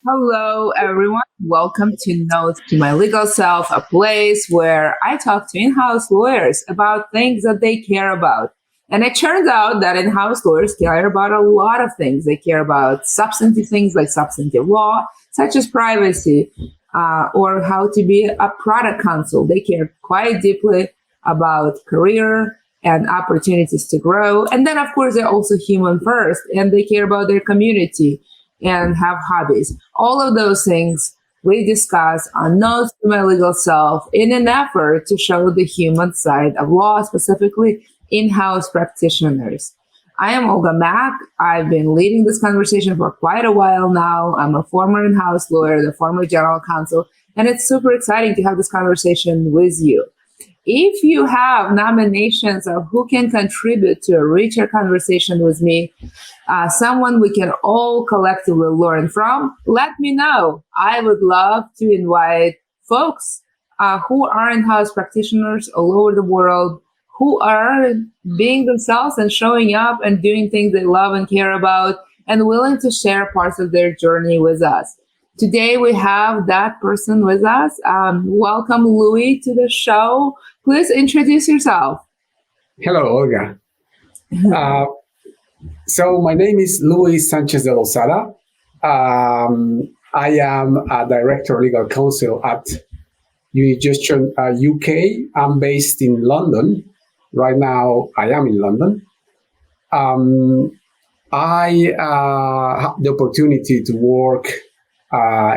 Hello, everyone. Welcome to Notes to My Legal Self, a place where I talk to in house lawyers about things that they care about. And it turns out that in house lawyers care about a lot of things. They care about substantive things like substantive law, such as privacy, or how to be a product counsel. They care quite deeply about career and opportunities to grow. And then, of course, they're also human first and they care about their community and have hobbies. All of those things we discuss on Notes to My Legal Self in an effort to show the human side of law, specifically in-house practitioners. I am Olga Mack. I've been leading this conversation for quite a while now. I'm a former in-house lawyer, the former general counsel, and it's super exciting to have this conversation with you. If you have nominations of who can contribute to a richer conversation with me, someone we can all collectively learn from, let me know. I would love to invite folks who are in-house practitioners all over the world, who are being themselves and showing up and doing things they love and care about and willing to share parts of their journey with us. Today we have that person with us. Welcome, Louis, to the show. Please introduce yourself. Hello, Olga. So my name is Sanchez de Lozada. I am a Director Legal Counsel at Unigestion UK. I'm based in London. Right now, I am in London. I have the opportunity to work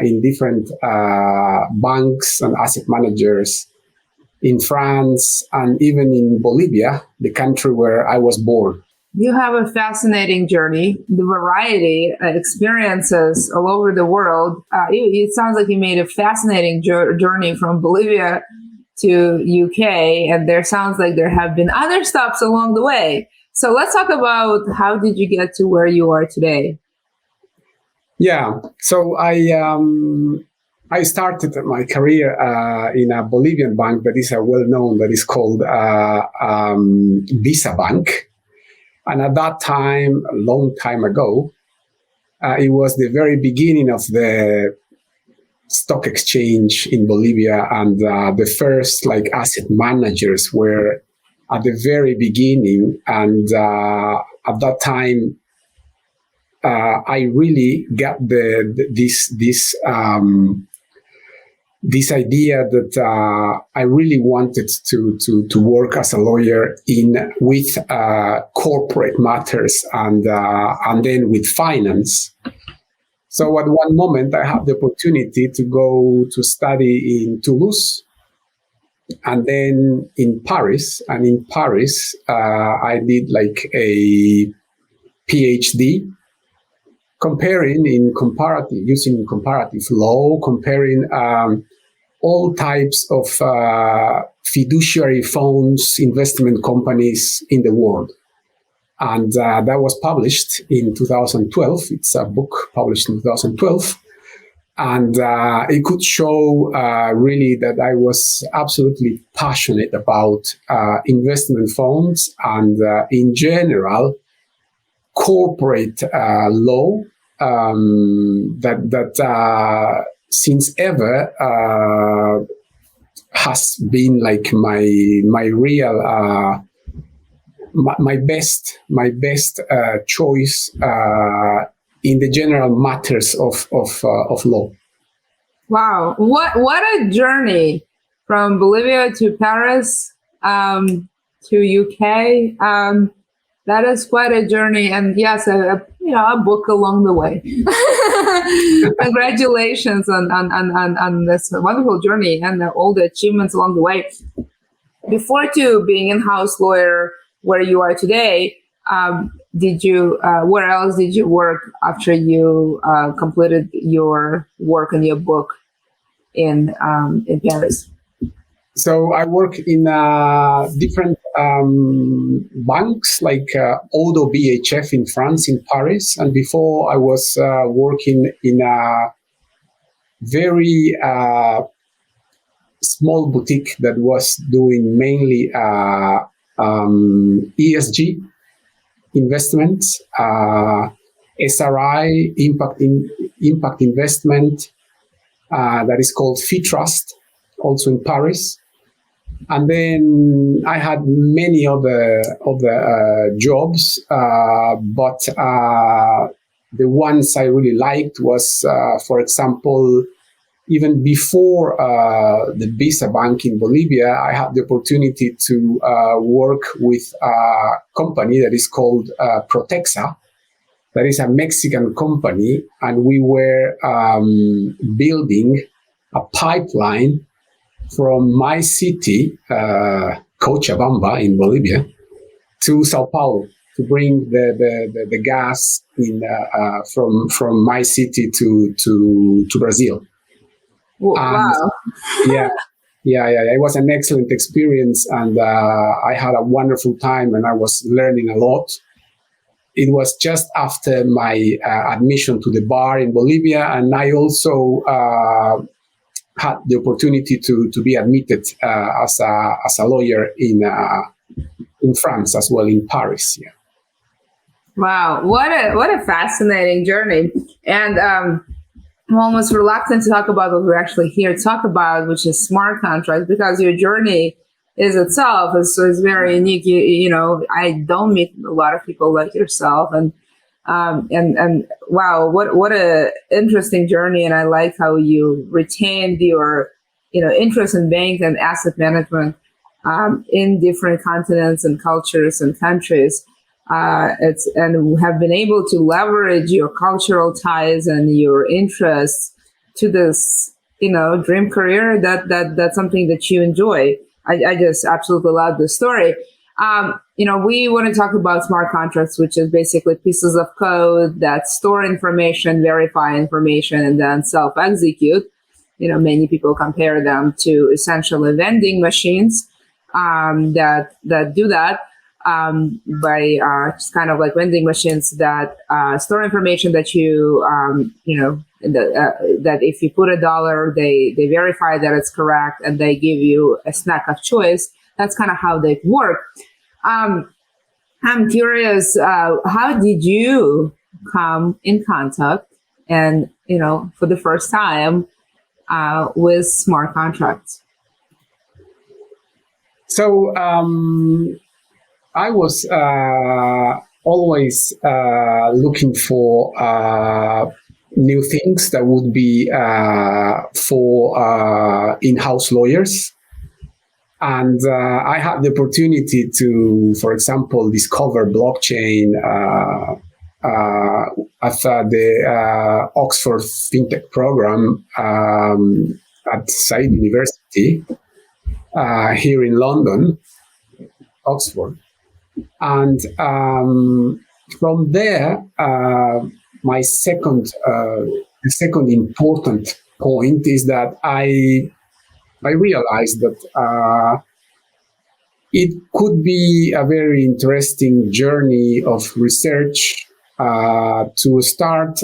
in different banks and asset managers in France and even in Bolivia, the country where I was born. You have a fascinating journey, the variety of experiences all over the world. It sounds like you made a fascinating journey from Bolivia to UK, and there sounds like there have been other stops along the way. So let's talk about how did you get to where you are today? Yeah, so I started my career in a Bolivian bank that is well-known, that is called Visa Bank. And at that time, a long time ago, it was the very beginning of the stock exchange in Bolivia, and the first asset managers were at the very beginning. And at that time, I really got this idea that I really wanted to work as a lawyer with corporate matters and then with finance. So at one moment I had the opportunity to go to study in Toulouse and then in Paris. And in Paris, I did a PhD using comparative law, comparing all types of fiduciary funds, investment companies in the world. And that was published in 2012. It's a book published in 2012. And it could show really that I was absolutely passionate about investment funds and in general, corporate law that since ever has been my real my best choice in the general matters of law. Wow, what a journey from Bolivia to Paris to UK. That is quite a journey, and yes, a book along the way. Congratulations on this wonderful journey and all the achievements along the way. Before to being in-house lawyer where you are today, where else did you work after you completed your work on your book in Paris? So I work in different banks like Odo BHF in France, in Paris. And before I was working in a very small boutique that was doing mainly ESG investments. SRI, impact investment, that is called Fee Trust, also in Paris. And then I had many other jobs, but the ones I really liked was, for example, even before the Visa Bank in Bolivia, I had the opportunity to work with a company that is called Protexa. That is a Mexican company, and we were building a pipeline from my city, Cochabamba in Bolivia, to Sao Paulo to bring the gas in from my city to Brazil. Wow. Yeah. It was an excellent experience, and I had a wonderful time, and I was learning a lot. It was just after my admission to the bar in Bolivia, and I also had the opportunity to be admitted as a lawyer in France as well, in Paris. Yeah. Wow, what a fascinating journey. And I'm almost reluctant to talk about what we're actually here to talk about, which is smart contracts, because your journey is very unique. You know, I don't meet a lot of people like yourself, and wow, what a interesting journey. And I like how you retained your, interest in bank and asset management in different continents and cultures and countries. And have been able to leverage your cultural ties and your interests to this, dream career. That's something that you enjoy. I just absolutely love the story. We want to talk about smart contracts, which is basically pieces of code that store information, verify information, and then self-execute. Many people compare them to essentially vending machines that do that. By just kind of like vending machines that store information that you, that if you put $1, they verify that it's correct and they give you a snack of choice. That's kind of how they work. I'm curious, how did you come in contact and, for the first time with smart contracts? So, I was always looking for new things that would be for in-house lawyers. And I had the opportunity to, for example, discover blockchain at the Oxford FinTech program at Said University here in London, Oxford. And from there, the second important point is that I realized that it could be a very interesting journey of research to start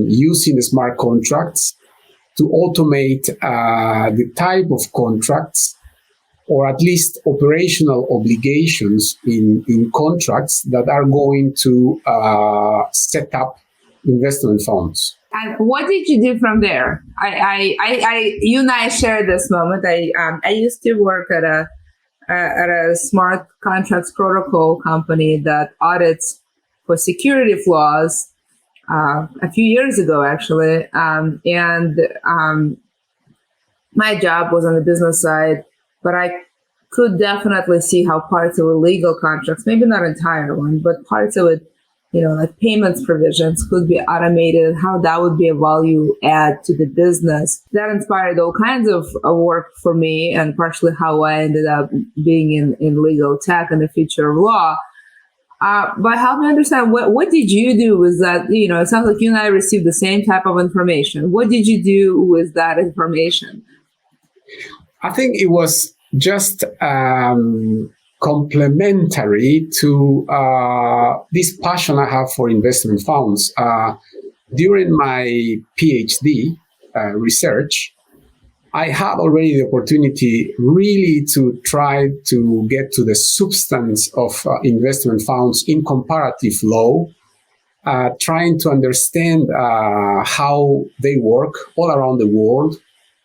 using smart contracts to automate the type of contracts, or at least operational obligations in contracts that are going to set up investment funds. And what did you do from there? You and I shared this moment. I used to work at a smart contracts protocol company that audits for security flaws a few years ago, actually. My job was on the business side, but I could definitely see how parts of a legal contracts, maybe not entire one, but parts of it, like payments provisions could be automated, how that would be a value add to the business. That inspired all kinds of work for me, and partially how I ended up being in LegalTech and the future of law. But help me understand, what did you do with that? It sounds like you and I received the same type of information. What did you do with that information? I think it was just complementary to this passion I have for investment funds. During my PhD research, I had already the opportunity really to try to get to the substance of investment funds in comparative law trying to understand how they work all around the world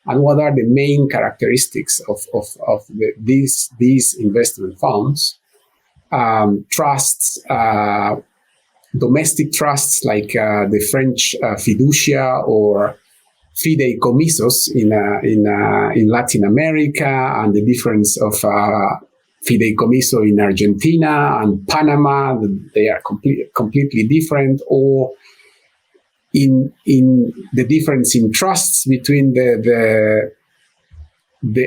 and what are the main characteristics of these investment funds. Trusts, domestic trusts like the French fiducia or fideicomisos in Latin America, and the difference of fideicomiso in Argentina and Panama. They are completely different, or in the difference in trusts between the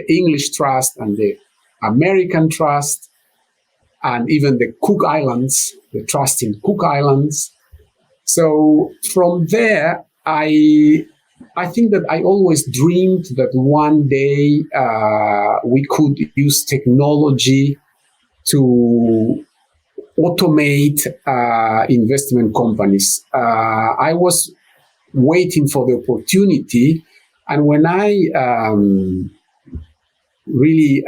English trust and the American trust, and even the Cook Islands, the trust in Cook Islands. So from there, I think that I always dreamed that one day we could use technology to automate investment companies. I was waiting for the opportunity, and when I really,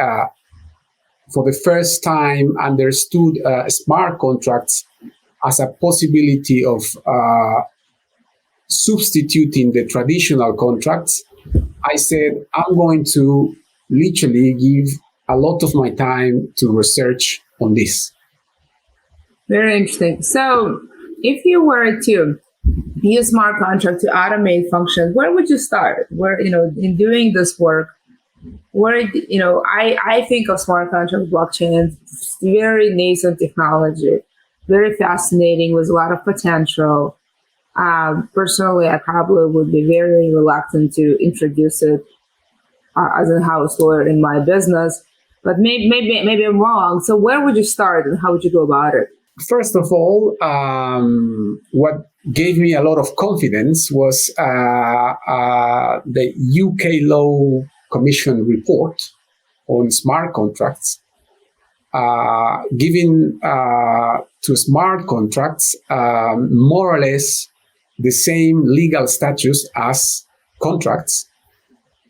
for the first time, understood smart contracts as a possibility of substituting the traditional contracts, I said, I'm going to literally give a lot of my time to research on this. Very interesting. So if you were to use smart contract to automate functions, where would you start? Where, in doing this work, where, I think of smart contract blockchain as very nascent technology, very fascinating, with a lot of potential. Personally, I probably would be very reluctant to introduce it as a house lawyer in my business, but maybe I'm wrong. So where would you start, and how would you go about it? First of all, what gave me a lot of confidence was the UK Law Commission report on smart contracts, giving to smart contracts more or less the same legal status as contracts.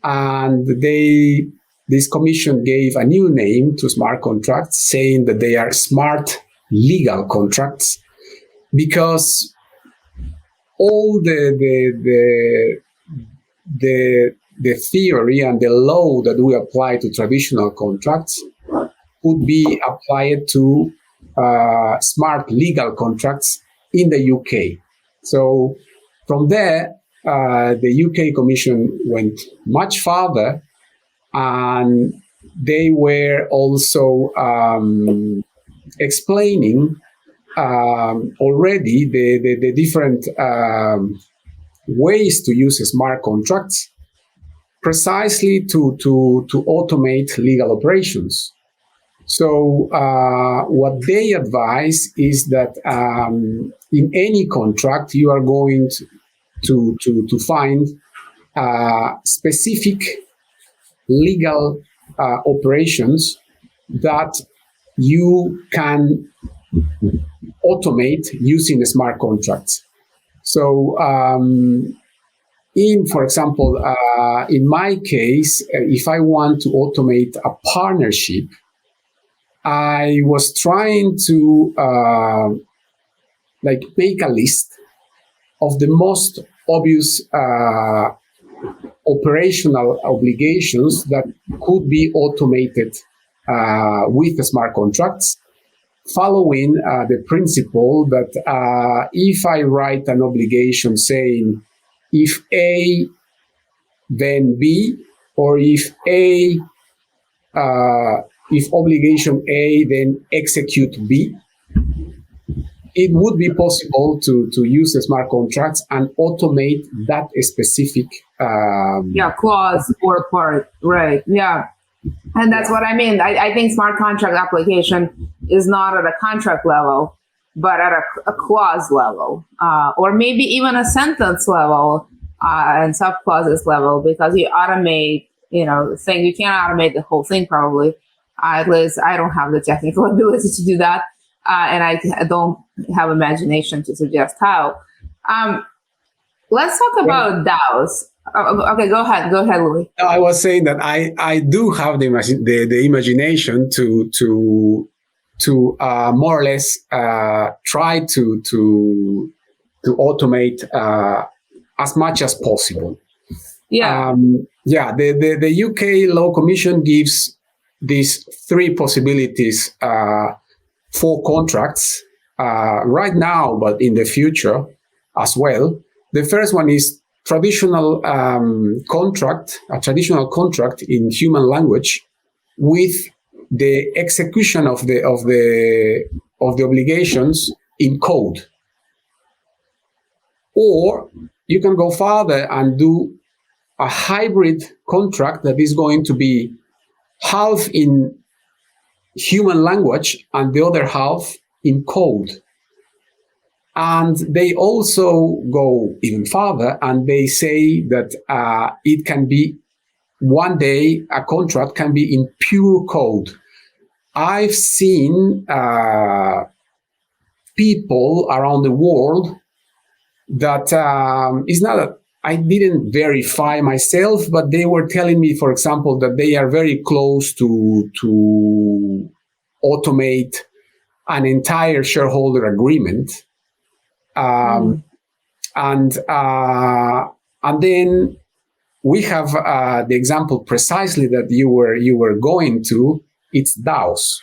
And this commission gave a new name to smart contracts, saying that they are smart legal contracts, because all the theory and the law that we apply to traditional contracts could be applied to smart legal contracts in the UK. So from there, the UK Commission went much farther, and they were also explaining already the different ways to use smart contracts, precisely to automate legal operations. So what they advise is that in any contract, you are going to find specific legal operations that you can automate using smart contracts. So for example, in my case, if I want to automate a partnership, I was trying to make a list of the most obvious operational obligations that could be automated with smart contracts, following the principle that if I write an obligation saying if A, then B, or if obligation A, then execute B, it would be possible to use the smart contracts and automate that specific clause or part, right? Yeah, and that's what I mean. I think smart contract application is not at a contract level, but at a clause level, or maybe even a sentence level and sub-clauses level, because you automate, the thing. You can't automate the whole thing probably. At least I don't have the technical ability to do that. And I don't have imagination to suggest how. Let's talk about DAOs. Okay, go ahead, Louis. I was saying that I do have the imagination to more or less try to automate as much as possible. Yeah. The UK Law Commission gives these three possibilities for contracts right now, but in the future as well. The first one is traditional contract, a traditional contract in human language with the execution of the obligations in code. Or you can go further and do a hybrid contract that is going to be half in human language and the other half in code. And they also go even further and they say that it can be one day a contract can be in pure code. I've seen people around the world that is not that I didn't verify myself, but they were telling me, for example, that they are very close to automate an entire shareholder agreement. And then we have the example precisely that you were going to. It's DAOs.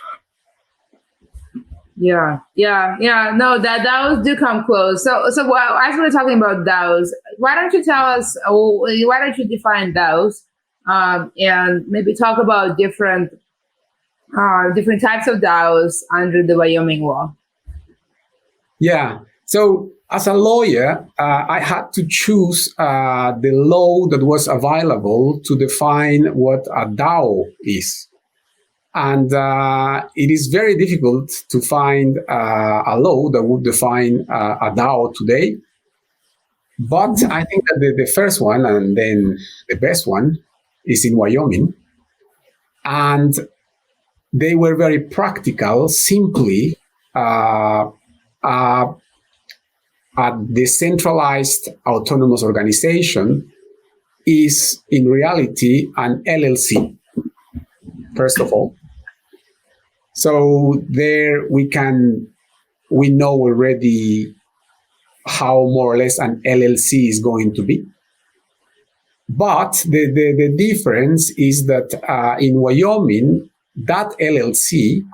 Yeah. No, that DAOs do come close. So well, as we're talking about DAOs, why don't you tell us? Why don't you define DAOs, and maybe talk about different types of DAOs under the Wyoming law? Yeah. So as a lawyer, I had to choose the law that was available to define what a DAO is. And it is very difficult to find a law that would define a DAO today. But I think that the first one and then the best one is in Wyoming. And they were very practical, simply a decentralized autonomous organization is in reality an LLC, first of all. So there we know already how more or less an LLC is going to be. But the difference is that in Wyoming, that LLC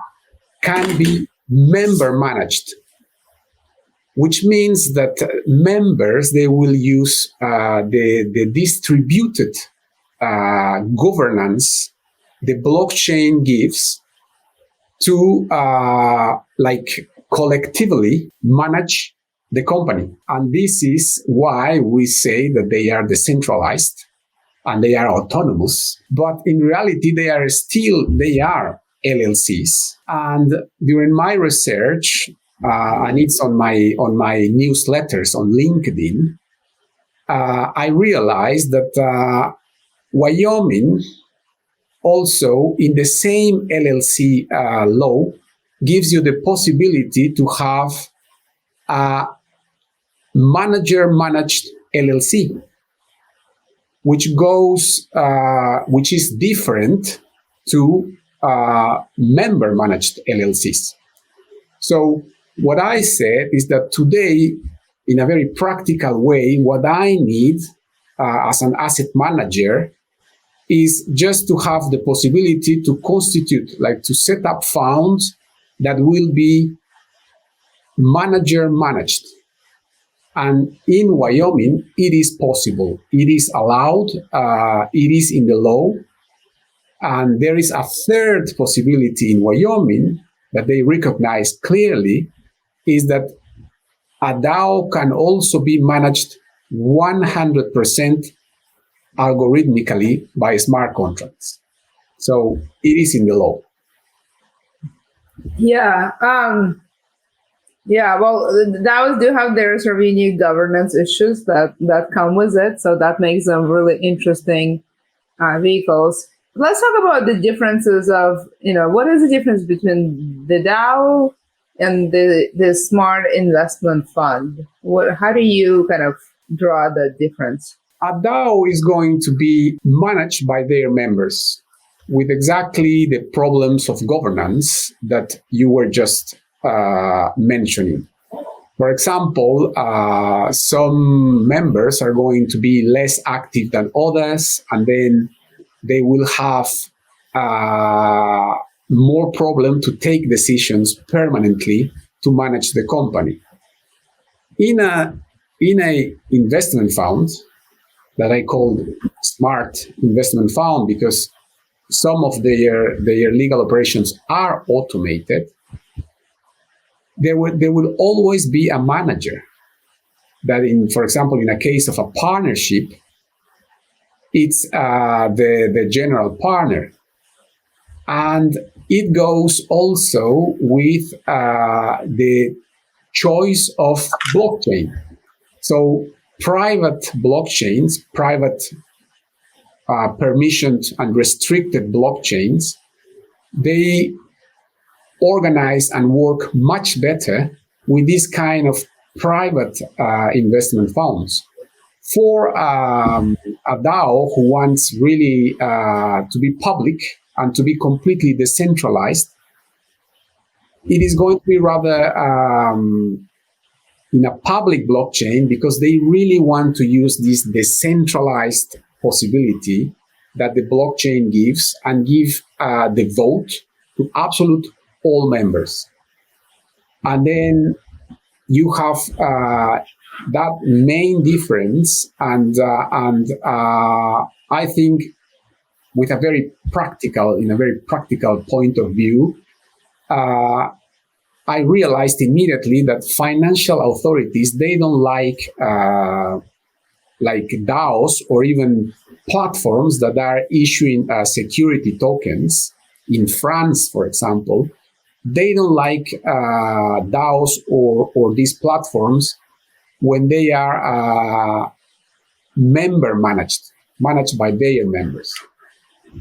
can be member managed, which means that members, they will use the distributed governance the blockchain gives to collectively manage the company. And this is why we say that they are decentralized and they are autonomous, but in reality they are LLCs. And during my research, and it's on my newsletters on LinkedIn, I realized that Wyoming also in the same LLC law gives you the possibility to have a manager managed LLC, which is different to member managed LLCs. So what I said is that today, in a very practical way, what I need as an asset manager is just to have the possibility to constitute, to set up funds that will be manager managed. And in Wyoming, it is possible. It is allowed. It is in the law. And there is a third possibility in Wyoming that they recognize clearly, is that a DAO can also be managed 100% algorithmically by smart contracts. So it is in the law. Yeah. Well, DAOs do have their sort of unique governance issues that come with it. So that makes them really interesting vehicles. Let's talk about the differences of, what is the difference between the DAO and the smart investment fund? How do you kind of draw the difference? A DAO is going to be managed by their members with exactly the problems of governance that you were just mentioning. For example, some members are going to be less active than others, and then they will have more problem to take decisions permanently to manage the company. In a investment fund that I call smart investment fund, because some of their legal operations are automated, there will always be a manager that, for example, in a case of a partnership, it's the general partner. And it goes also with the choice of blockchain. So private blockchains, private permissioned and restricted blockchains, they organize and work much better with this kind of private investment funds. For a DAO who wants really to be public and to be completely decentralized, it is going to be rather in a public blockchain, because they really want to use this decentralized possibility that the blockchain gives, and give the vote to absolute all members. And then you have that main difference, and I think with a very practical point of view, I realized immediately that financial authorities, they don't like DAOs or even platforms that are issuing security tokens. In France, for example, they don't like DAOs or these platforms when they are member managed by their members.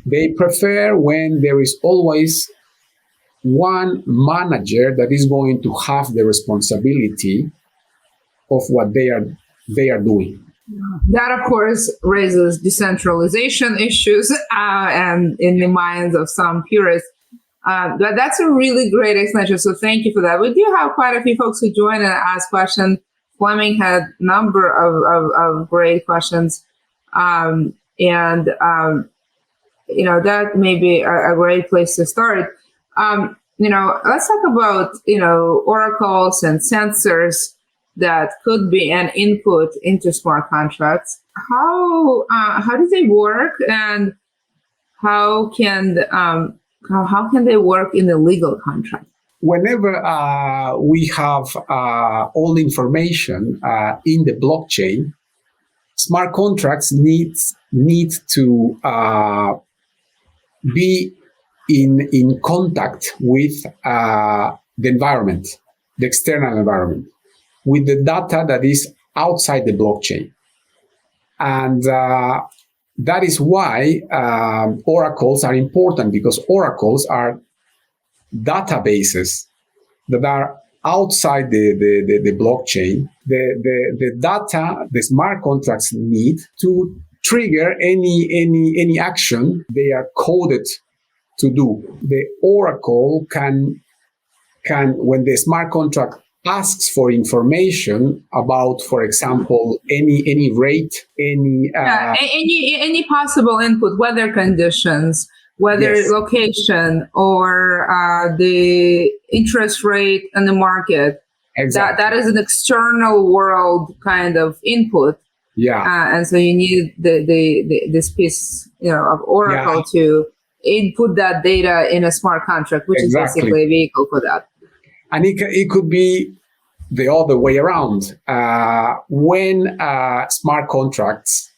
They prefer when there is always one manager that is going to have the responsibility of what they are doing. That, of course, raises decentralization issues and in the minds of some purists. But that's a really great explanation. So thank you for that. We do have quite a few folks who join and ask questions. Fleming had a number of great questions. That may be a great place to start. Let's talk about, oracles and sensors that could be an input into smart contracts. How do they work, and how can they work in the legal contract? Whenever we have all the information in the blockchain, smart contracts need to be in contact with the environment, the external environment, with the data that is outside the blockchain. And that is why oracles are important, because oracles are databases that are outside the blockchain. The data the smart contracts need to trigger any action they are coded to do. The oracle can when the smart contract asks for information about, for example, any rate, any possible input, weather conditions, whether Yes. location, or the interest rate in the market. Exactly. That is an external world kind of input. Yeah. And so you need this piece, of Oracle to input that data in a smart contract, which Exactly. is basically a vehicle for that. And it could be the other way around. When smart contracts,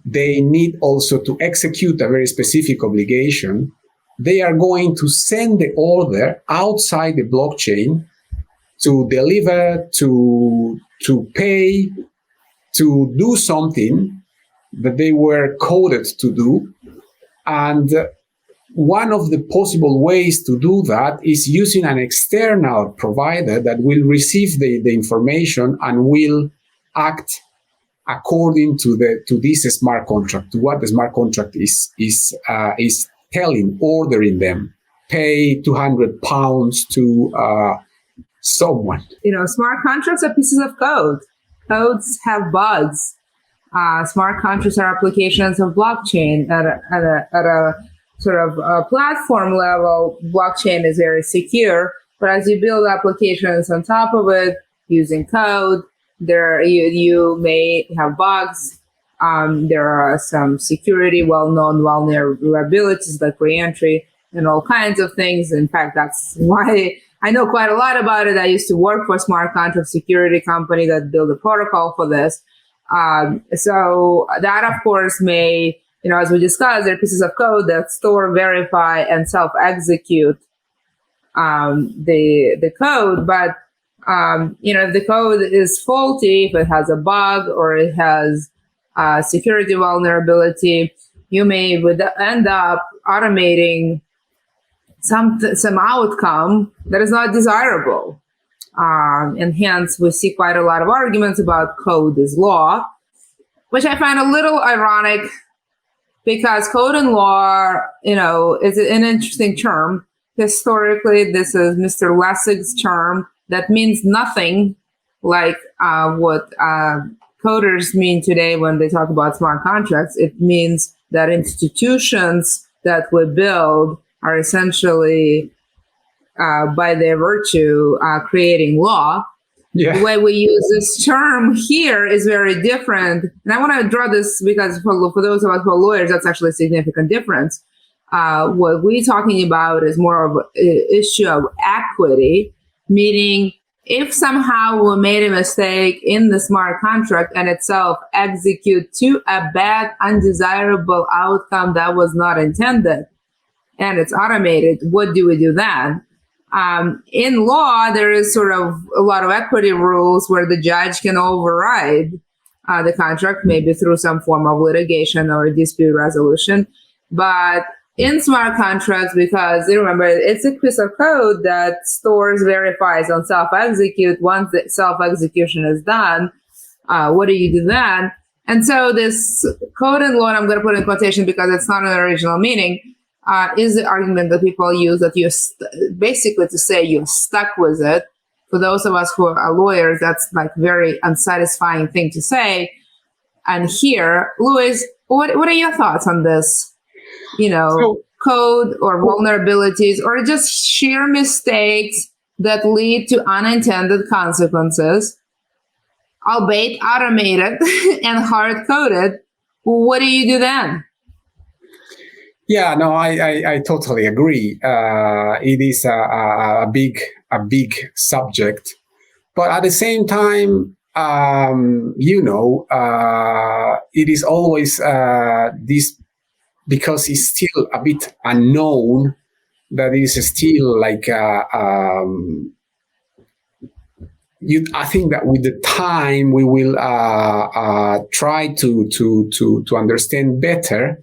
they need also to execute a very specific obligation, they are going to send the order outside the blockchain to deliver, to pay, to do something that they were coded to do. And one of the possible ways to do that is using an external provider that will receive the information and will act according to this smart contract, to what the smart contract is ordering them. Pay £200 to someone. Smart contracts are pieces of code. Codes have bugs. Smart contracts are applications of blockchain at a sort of platform level. Blockchain is very secure, but as you build applications on top of it using code, you may have bugs. There are some security, well-known vulnerabilities like reentry and all kinds of things. In fact, that's why I know quite a lot about it. I used to work for a smart contract security company that built a protocol for this. So that, of course, may, as we discussed, there are pieces of code that store, verify, and self-execute the code. But, if the code is faulty, if it has a bug or it has security vulnerability, you may end up automating some outcome that is not desirable. And hence, we see quite a lot of arguments about code is law, which I find a little ironic because code and law, is an interesting term. Historically, this is Mr. Lessig's term that means nothing like what coders mean today when they talk about smart contracts. It means that institutions that we build are essentially, by their virtue, creating law. Yeah. The way we use this term here is very different. And I want to draw this because for those of us who are lawyers, that's actually a significant difference. What we're talking about is more of an issue of equity, meaning if somehow we made a mistake in the smart contract and itself execute to a bad, undesirable outcome that was not intended, and it's automated, what do we do then? In law, there is sort of a lot of equity rules where the judge can override the contract, maybe through some form of litigation or dispute resolution. But in smart contracts, because remember, it's a piece of code that stores, verifies, and self-execute. Once the self-execution is done, what do you do then? And so this code and law, and I'm going to put in quotation because it's not an original meaning, is the argument that people use that you're basically to say you're stuck with it. For those of us who are lawyers, that's like very unsatisfying thing to say. And here, Louis, what are your thoughts on this? Code or vulnerabilities or just sheer mistakes that lead to unintended consequences, albeit automated and hard-coded. What do you do then? Yeah, no, I totally agree. It is a big subject, but at the same time, it is always this, because it's still a bit unknown, that it is still like I think that with the time we will try to understand better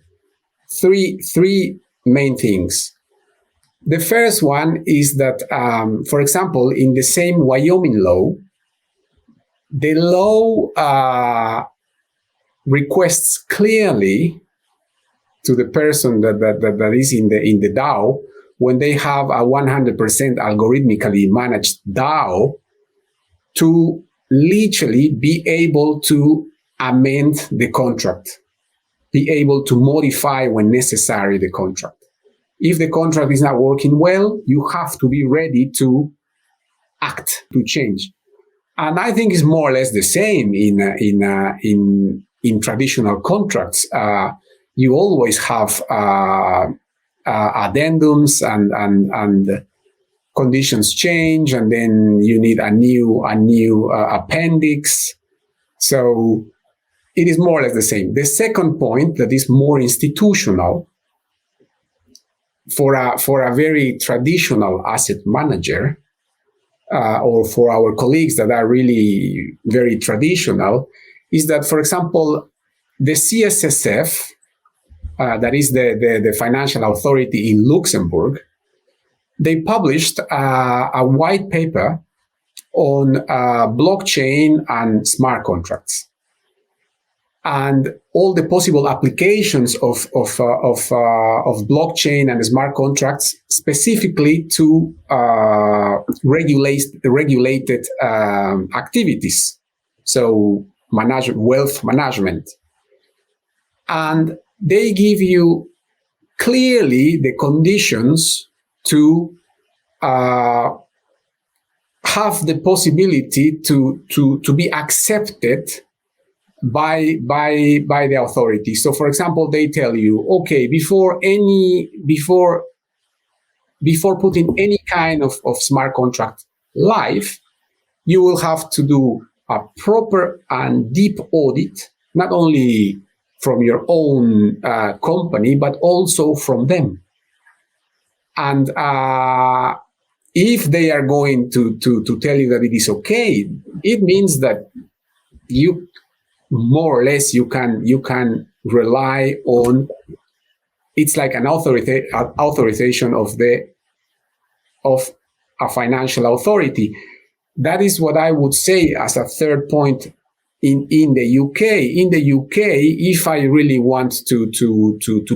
three main things. The first one is that, for example, in the same Wyoming law, the law requests clearly to the person that is in the DAO, when they have a 100% algorithmically managed DAO, to literally be able to amend the contract, be able to modify when necessary the contract. If the contract is not working well, you have to be ready to act, to change. And I think it's more or less the same in traditional contracts. You always have addendums and conditions change, and then you need a new appendix. So it is more or less the same. The second point that is more institutional for a very traditional asset manager, or for our colleagues that are really very traditional, is that, for example, the CSSF, that is the financial authority in Luxembourg, they published a white paper on blockchain and smart contracts. and all the possible applications of blockchain and smart contracts, specifically to regulated activities, so wealth management. And they give you clearly the conditions to have the possibility to be accepted by the authorities. So, for example, they tell you, okay, before putting any kind of smart contract live, you will have to do a proper and deep audit, not only from your own company, but also from them. And if they are going to tell you that it is okay, it means that you more or less you can rely on. It's like an authorization of a financial authority. That is what I would say as a third point. In the UK, if I really want to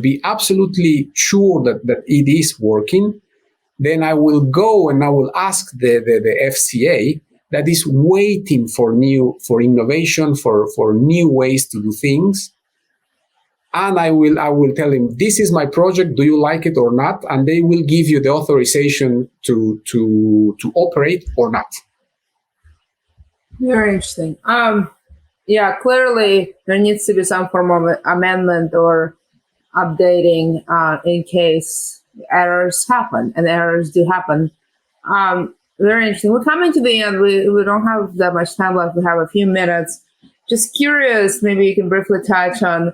be absolutely sure that it is working, then I will go and I will ask the FCA that is waiting for innovation, for new ways to do things. And I will tell him, this is my project, do you like it or not? And they will give you the authorization to operate or not. Very interesting. Yeah, clearly there needs to be some form of amendment or updating in case errors happen, and errors do happen. Very interesting. We're coming to the end. We don't have that much time left. We have a few minutes. Just curious, maybe you can briefly touch on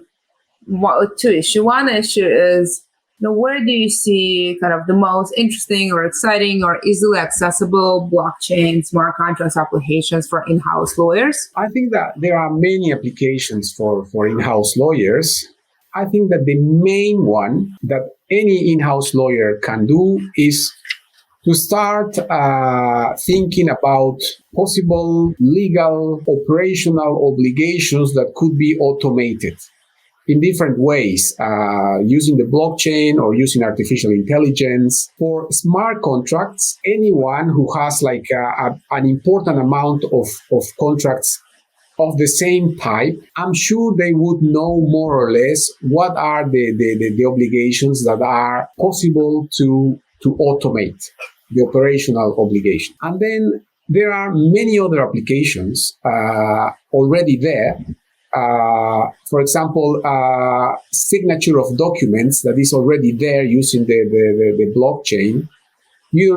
two issues. One issue is, where do you see kind of the most interesting or exciting or easily accessible blockchain smart contracts applications for in-house lawyers? I think that there are many applications for in-house lawyers. I think that the main one that any in-house lawyer can do is to start thinking about possible legal operational obligations that could be automated in different ways, using the blockchain or using artificial intelligence. For smart contracts, anyone who has like an important amount of contracts of the same type, I'm sure they would know more or less what are the obligations that are possible to automate, the operational obligation. And then there are many other applications already there. For example, signature of documents that is already there using the blockchain. You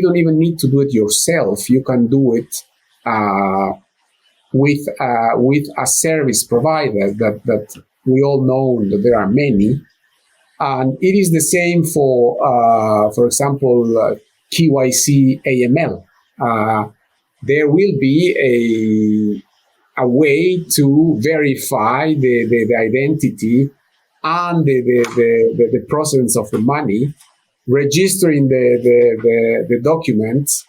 don't even need to do it yourself. You can do it with a service provider that we all know that there are many, and it is the same for example, KYC AML. There will be a way to verify the identity and the process of the money, registering the documents,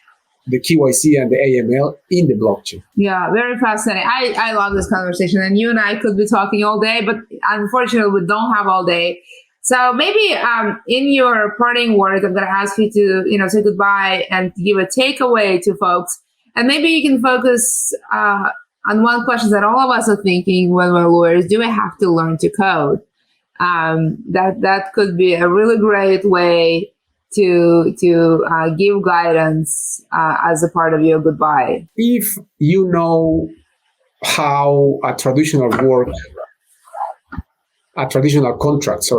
the KYC and the AML in the blockchain. Yeah, very fascinating. I love this conversation, and you and I could be talking all day, but unfortunately we don't have all day. So maybe in your parting words, I'm going to ask you to say goodbye and give a takeaway to folks, and maybe you can focus on one question that all of us are thinking when we're lawyers: do we have to learn to code? That could be a really great way to give guidance as a part of your goodbye. If you know how a traditional contract,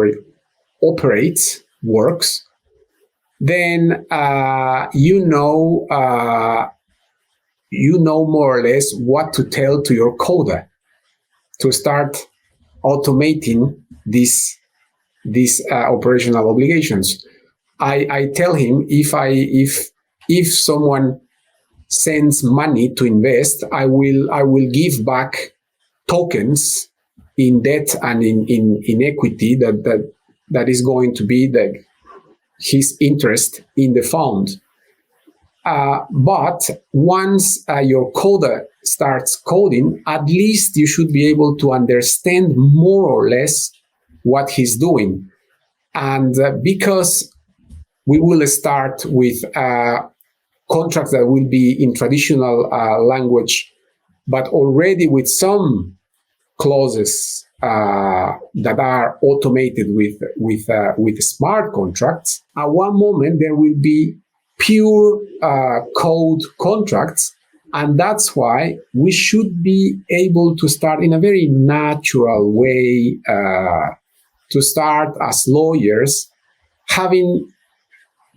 works, then you know more or less what to tell to your coder to start automating these operational obligations. I tell him if someone sends money to invest, I will give back tokens in debt and in equity that is going to be his interest in the fund. But once your coder starts coding, at least you should be able to understand more or less what he's doing. And because we will start with contracts that will be in traditional language, but already with some clauses that are automated with smart contracts. At one moment, there will be pure code contracts, and that's why we should be able to start in a very natural way to start as lawyers,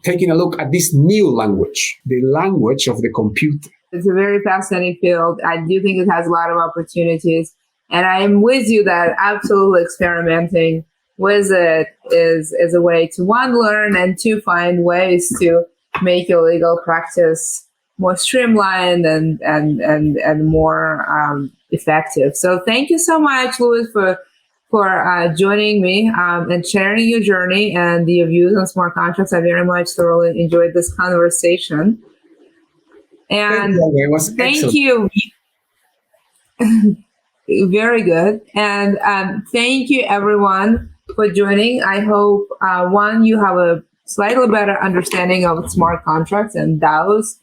taking a look at this new language, the language of the computer. It's a very fascinating field. I do think it has a lot of opportunities. And I'm with you that absolutely experimenting with it is a way to, one, learn, and two, find ways to make your legal practice more streamlined and more effective. So thank you so much, Luis, for joining me and sharing your journey and your views on smart contracts. I very much thoroughly enjoyed this conversation. And thank you. Very good. And thank you, everyone, for joining. I hope, one, you have a slightly better understanding of smart contracts and DAOs.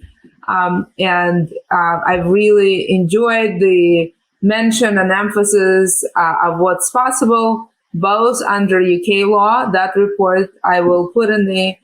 And I've really enjoyed the mention and emphasis of what's possible, both under UK law. That report I will put in the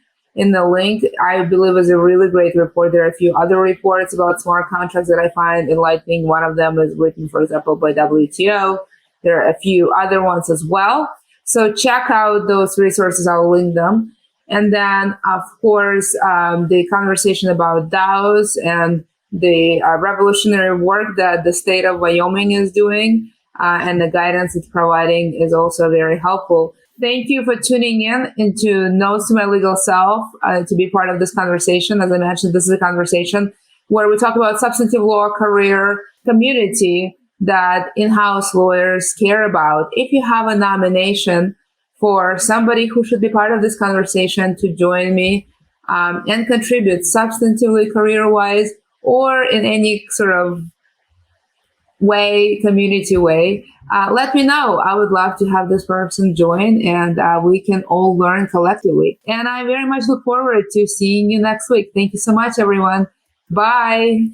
link. I believe is a really great report. There are a few other reports about smart contracts that I find enlightening. One of them is written, for example, by WTO. There are a few other ones as well. So check out those resources. I'll link them. And then, of course, the conversation about DAOs and the revolutionary work that the state of Wyoming is doing and the guidance it's providing is also very helpful. Thank you for tuning in into Notes to My Legal Self to be part of this conversation. As I mentioned, this is a conversation where we talk about substantive law career community that in-house lawyers care about. If you have a nomination for somebody who should be part of this conversation to join me and contribute substantively career-wise or in any sort of way, community way, let me know. I would love to have this person join and we can all learn collectively. And I very much look forward to seeing you next week. Thank you so much, everyone. Bye.